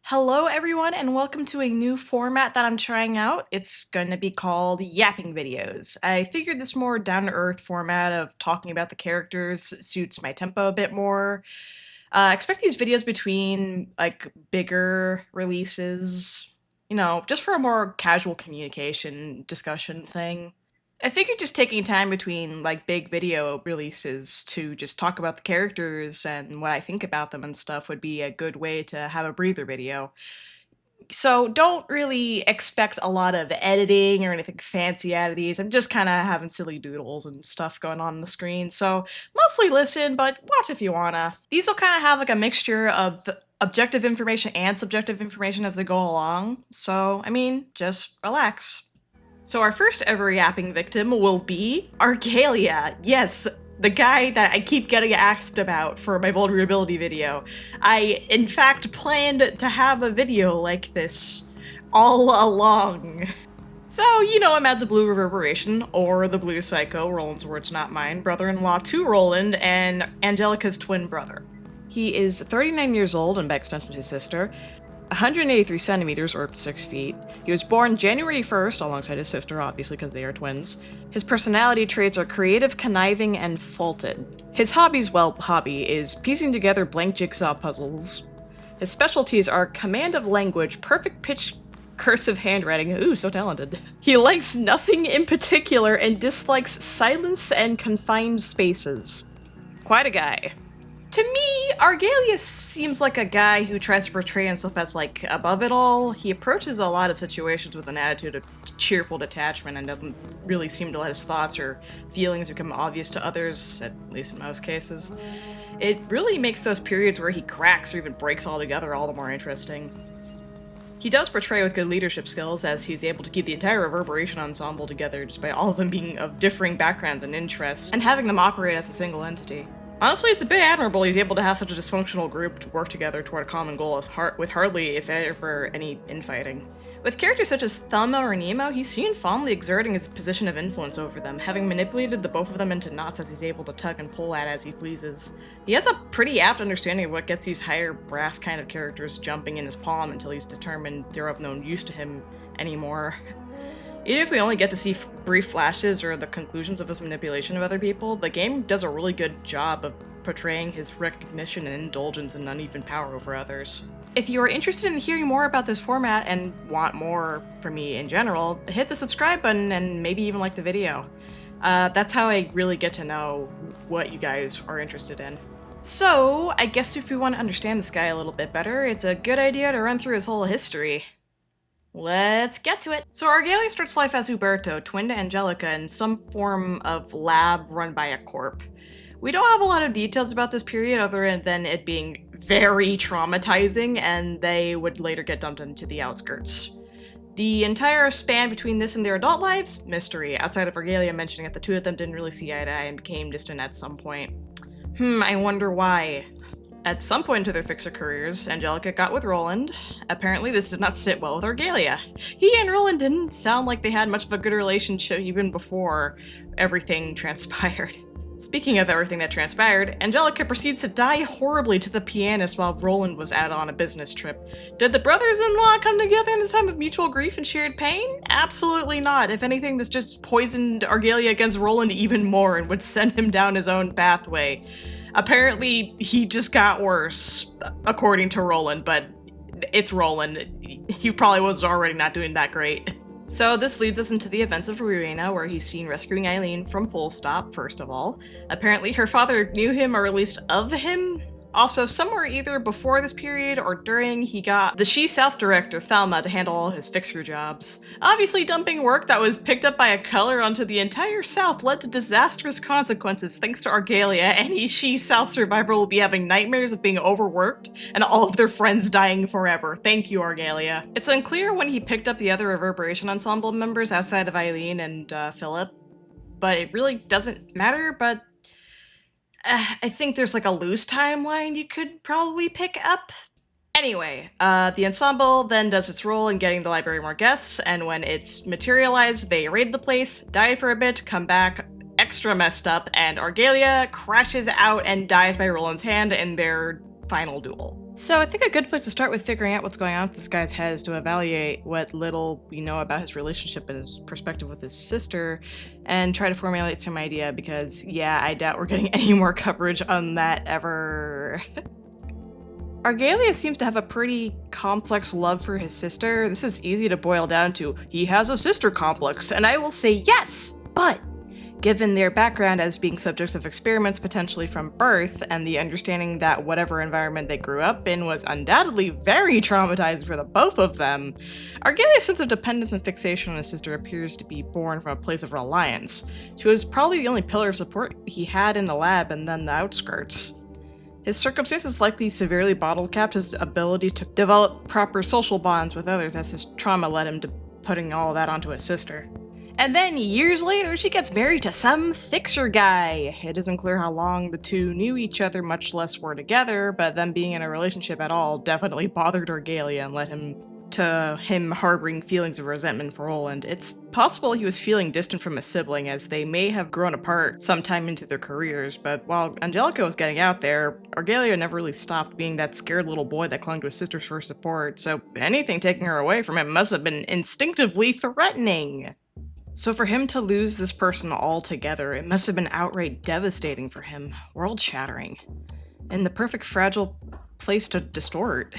Hello everyone and welcome to a new format that I'm trying out. It's going to be called Yapping Videos. I figured this more down-to-earth format of talking about the characters suits my tempo a bit more. Expect these videos between like bigger releases, just for a more casual communication discussion thing. I figured just taking time between like big video releases to just talk about the characters and what I think about them and stuff would be a good way to have a breather video. So don't really expect a lot of editing or anything fancy out of these. I'm just kind of having silly doodles and stuff going on the screen. So mostly listen, but watch if you wanna. These will kind of have like a mixture of objective information and subjective information as they go along. So, just relax. So our first ever yapping victim will be Argalia. Yes, the guy that I keep getting asked about for my vulnerability video. I, in fact, planned to have a video like this all along. So, you know him as the Blue Reverberation, or the Blue Psycho, Roland's words not mine, brother-in-law to Roland, and Angelica's twin brother. He is 39 years old, and by extension his sister, 183 centimeters, or 6 feet. He was born January 1st, alongside his sister, obviously because they are twins. His personality traits are creative, conniving, and faulted. His hobby is piecing together blank jigsaw puzzles. His specialties are command of language, perfect pitch cursive handwriting, ooh, so talented. He likes nothing in particular and dislikes silence and confined spaces. Quite a guy. To me, Argalia seems like a guy who tries to portray himself as, like, above it all. He approaches a lot of situations with an attitude of cheerful detachment and doesn't really seem to let his thoughts or feelings become obvious to others, at least in most cases. It really makes those periods where he cracks or even breaks altogether all the more interesting. He does portray with good leadership skills, as he's able to keep the entire Reverberation ensemble together despite all of them being of differing backgrounds and interests, and having them operate as a single entity. Honestly, it's a bit admirable he's able to have such a dysfunctional group to work together toward a common goal with hardly, if ever, any infighting. With characters such as Thelma or Nemo, he's seen fondly exerting his position of influence over them, having manipulated the both of them into knots as he's able to tug and pull at as he pleases. He has a pretty apt understanding of what gets these higher brass kind of characters jumping in his palm until he's determined they're of no use to him anymore. Even if we only get to see brief flashes or the conclusions of his manipulation of other people, the game does a really good job of portraying his recognition and indulgence in uneven power over others. If you are interested in hearing more about this format and want more from me in general, hit the subscribe button and maybe even like the video. That's how I really get to know what you guys are interested in. So, I guess if we want to understand this guy a little bit better, it's a good idea to run through his whole history. Let's get to it! So Argalia starts life as Huberto, twin to Angelica, in some form of lab run by a corp. We don't have a lot of details about this period other than it being very traumatizing, and they would later get dumped into the outskirts. The entire span between this and their adult lives? Mystery, outside of Argalia mentioning that the two of them didn't really see eye to eye and became distant at some point. I wonder why. At some point into their fixer careers, Angelica got with Roland. Apparently this did not sit well with Argalia. He and Roland didn't sound like they had much of a good relationship even before everything transpired. Speaking of everything that transpired, Angelica proceeds to die horribly to the pianist while Roland was out on a business trip. Did the brothers-in-law come together in this time of mutual grief and shared pain? Absolutely not. If anything, this just poisoned Argalia against Roland even more and would send him down his own pathway. Apparently, he just got worse, according to Roland, but it's Roland. He probably was already not doing that great. So this leads us into the events of Rowena, where he's seen rescuing Eileen from Full Stop, first of all. Apparently her father knew him, or at least of him. Also, somewhere either before this period or during, he got the She South director, Thelma, to handle all his fixer jobs. Obviously, dumping work that was picked up by a color onto the entire South led to disastrous consequences thanks to Argalia. Any She South survivor will be having nightmares of being overworked and all of their friends dying forever. Thank you, Argalia. It's unclear when he picked up the other Reverberation ensemble members outside of Eileen and Philip, but it really doesn't matter, but I think there's like a loose timeline you could probably pick up. Anyway, the ensemble then does its role in getting the library more guests, and when it's materialized, they raid the place, die for a bit, come back, extra messed up, and Argalia crashes out and dies by Roland's hand in their final duel. So I think a good place to start with figuring out what's going on with this guy's head is to evaluate what little we know about his relationship and his perspective with his sister, and try to formulate some idea, because yeah, I doubt we're getting any more coverage on that ever. Argalia seems to have a pretty complex love for his sister. This is easy to boil down to, he has a sister complex, and I will say yes, but given their background as being subjects of experiments potentially from birth, and the understanding that whatever environment they grew up in was undoubtedly very traumatizing for the both of them, Argalia's sense of dependence and fixation on his sister appears to be born from a place of reliance. She was probably the only pillar of support he had in the lab and then the outskirts. His circumstances likely severely bottle-capped his ability to develop proper social bonds with others, as his trauma led him to putting all that onto his sister. And then, years later, she gets married to some fixer guy. It isn't clear how long the two knew each other, much less were together, but them being in a relationship at all definitely bothered Argalia and led him harboring feelings of resentment for Roland. It's possible he was feeling distant from his sibling, as they may have grown apart sometime into their careers, but while Angelica was getting out there, Argalia never really stopped being that scared little boy that clung to his sisters for support, so anything taking her away from him must have been instinctively threatening. So for him to lose this person altogether, it must have been outright devastating for him, world-shattering, and the perfect fragile place to distort.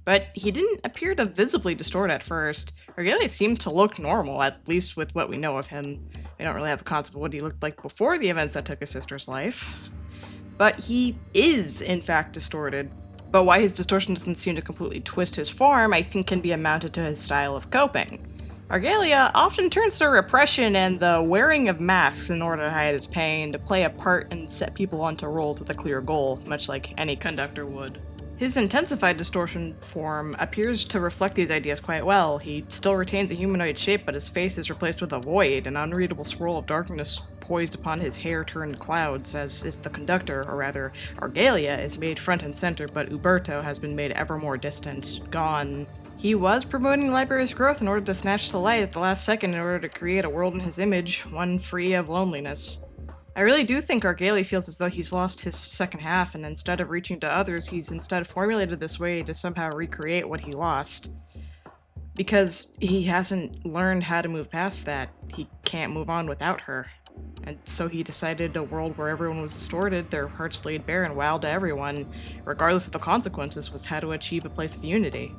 But he didn't appear to visibly distort at first. Argalia seems to look normal, at least with what we know of him. We don't really have a concept of what he looked like before the events that took his sister's life. But he is, in fact, distorted. But why his distortion doesn't seem to completely twist his form, I think can be amounted to his style of coping. Argalia often turns to repression and the wearing of masks in order to hide his pain, to play a part and set people onto roles with a clear goal, much like any conductor would. His intensified distortion form appears to reflect these ideas quite well. He still retains a humanoid shape, but his face is replaced with a void, an unreadable swirl of darkness poised upon his hair-turned clouds, as if the conductor, or rather Argalia, is made front and center, but Uberto has been made ever more distant, gone. He was promoting the library's growth in order to snatch the light at the last second in order to create a world in his image, one free of loneliness. I really do think Argalia feels as though he's lost his second half, and instead of reaching to others, he's instead formulated this way to somehow recreate what he lost. Because he hasn't learned how to move past that, he can't move on without her. And so he decided a world where everyone was distorted, their hearts laid bare and wild to everyone, regardless of the consequences, was how to achieve a place of unity.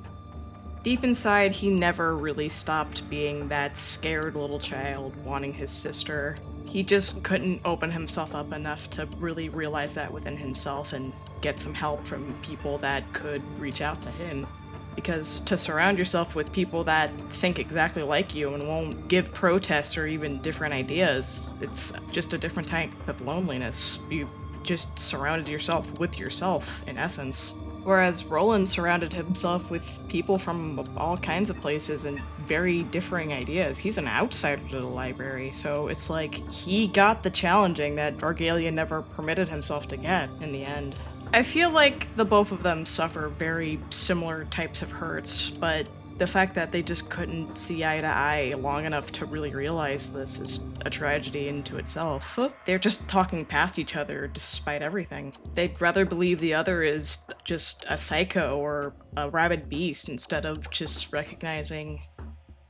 Deep inside, he never really stopped being that scared little child wanting his sister. He just couldn't open himself up enough to really realize that within himself and get some help from people that could reach out to him. Because to surround yourself with people that think exactly like you and won't give protests or even different ideas, it's just a different type of loneliness. You've just surrounded yourself with yourself, in essence. Whereas Roland surrounded himself with people from all kinds of places and very differing ideas. He's an outsider to the library, so it's like he got the challenging that Argalia never permitted himself to get in the end. I feel like the both of them suffer very similar types of hurts, but the fact that they just couldn't see eye to eye long enough to really realize this is a tragedy into itself. They're just talking past each other despite everything. They'd rather believe the other is just a psycho or a rabid beast instead of just recognizing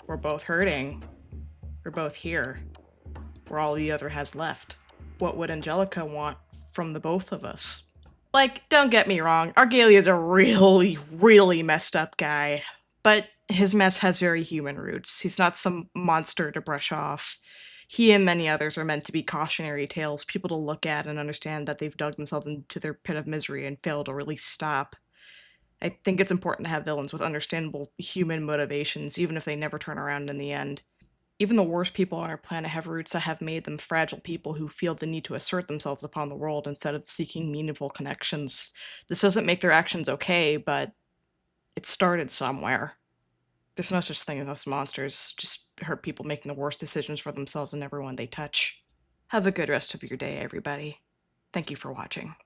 we're both hurting, we're both here, we're all the other has left. What would Angelica want from the both of us? Like, don't get me wrong, Argalia's a really, really messed up guy, but his mess has very human roots. He's not some monster to brush off. He and many others are meant to be cautionary tales, people to look at and understand that they've dug themselves into their pit of misery and failed to really stop. I think it's important to have villains with understandable human motivations, even if they never turn around in the end. Even the worst people on our planet have roots that have made them fragile people who feel the need to assert themselves upon the world instead of seeking meaningful connections. This doesn't make their actions okay, but it started somewhere. There's no such thing as us monsters, just hurt people making the worst decisions for themselves and everyone they touch. Have a good rest of your day, everybody. Thank you for watching.